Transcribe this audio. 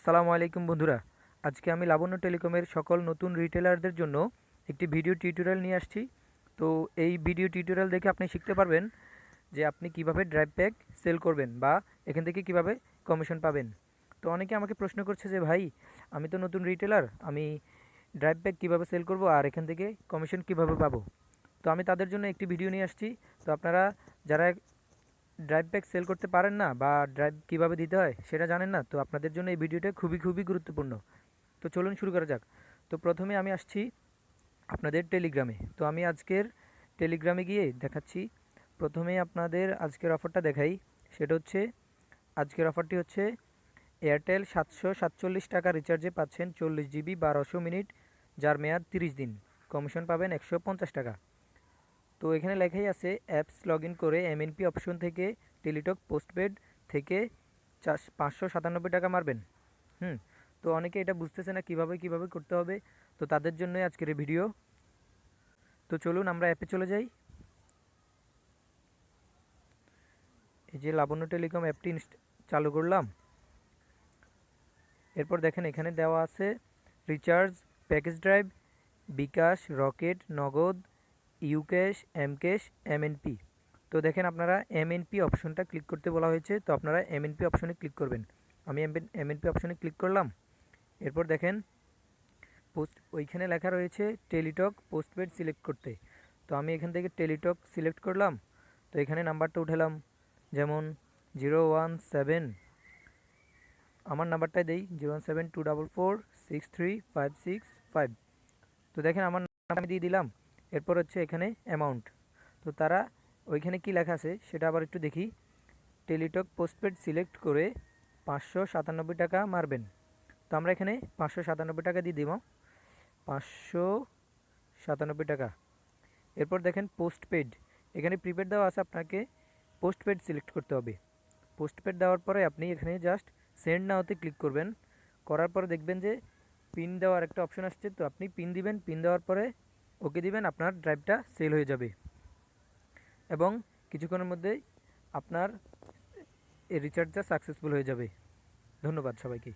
আসসালামু আলাইকুম বন্ধুরা। আজকে আমি লাবণ্য টেলিকমের সকল নতুন রিটেলারদের জন্য একটি ভিডিও টিউটোরিয়াল নিয়ে আসছি। তো এই ভিডিও টিউটোরিয়াল দেখে আপনি শিখতে পারবেন যে আপনি কিভাবে ড্রাইভ প্যাক সেল করবেন বা এখান থেকে কিভাবে কমিশন পাবেন। তো অনেকে আমাকে প্রশ্ন করছে যে ভাই, আমি তো নতুন রিটেলার, আমি ড্রাইভ প্যাক কীভাবে সেল করব আর এখান থেকে কমিশন কিভাবে পাবো। তো আমি তাদের জন্য একটি ভিডিও নিয়ে আসছি। তো আপনারা যারা ড্রাইভ প্যাক সেল করতে পারেন না বা ড্রাইভ কিভাবে দিতে হয় সেটা জানেন না, তো আপনাদের জন্য এই ভিডিওটা খুবই গুরুত্বপূর্ণ। তো চলুন শুরু করা যাক। তো প্রথমে আমি আসছি আপনাদের টেলিগ্রামে। তো আমি আজকের টেলিগ্রামে গিয়ে দেখাচ্ছি। প্রথমে আপনাদের আজকের অফারটা দেখাই। সেটা হচ্ছে, আজকের অফারটি হচ্ছে এয়ারটেল 747 টাকা রিচার্জে পাচ্ছেন 40 জিবি 1200 মিনিট, যার মেয়াদ 30 দিন। কমিশন পাবেন 150 টাকা। তো এখানে লেখাই আছে অ্যাপস লগ ইন করে এমএনপি অপশন থেকে টেলিটক পোস্টপেড থেকে 597 টাকা মারবেন। তো অনেকে এটা বুঝতেছে না কিভাবে করতে হবে। তো তাদের জন্যই আজকের এই ভিডিও। তো চলুন আমরা অ্যাপে চলে যাই। এই যে লাবণ্য টেলিকম অ্যাপটি চালু করলাম। এরপর দেখেন এখানে দেওয়া আছে রিচার্জ, প্যাকেজ ড্রাইভ, বিকাশ, রকেট, নগদ, ইউক্যাশ, এমক্যাশ, এমএনপি। তো দেখেন আপনারা এমএনপি অপশনটা ক্লিক করতে বলা হয়েছে, তো আপনারা এমএনপি অপশনে ক্লিক করবেন। আমি এমএনপি অপশনে ক্লিক করলাম। এরপর দেখেন ওইখানে লেখা রয়েছে টেলিটক পোস্টপেড সিলেক্ট করতে। তো আমি এখান থেকে টেলিটক সিলেক্ট করলাম। তো এখানে নাম্বারটা উঠালাম, যেমন 017, আমার নাম্বারটাই দেই 01724463565। তো দেখেন আমার নাম আমি দিয়ে দিলাম। এরপর হচ্ছে এখানে অ্যামাউন্ট। তো তারা ওইখানে কি লেখা আছে সেটা আবার একটু দেখি। টেলিটক পোস্টপেড সিলেক্ট করে 597 টাকা মারবেন। তো আমরা এখানে 597 টাকা দিয়ে দিব, 597 টাকা। এরপর দেখেন পোস্টপেড, এখানে প্রিপেড দেওয়া আছে, আপনাকে পোস্টপেড সিলেক্ট করতে হবে। পোস্টপেড দেওয়ার পরে আপনি এখানে জাস্ট সেন্ড নাওতে ক্লিক করবেন। করার পরে দেখবেন যে পিন দেওয়ার একটা অপশন আসছে, তো আপনি পিন দিবেন। পিন দেওয়ার পরে ওকে দিবেন, আপনার ড্রাইভটা সেল হয়ে যাবে এবং কিছুক্ষণের মধ্যেই আপনার এই রিচার্জটা সাকসেসফুল হয়ে যাবে। ধন্যবাদ সবাইকে।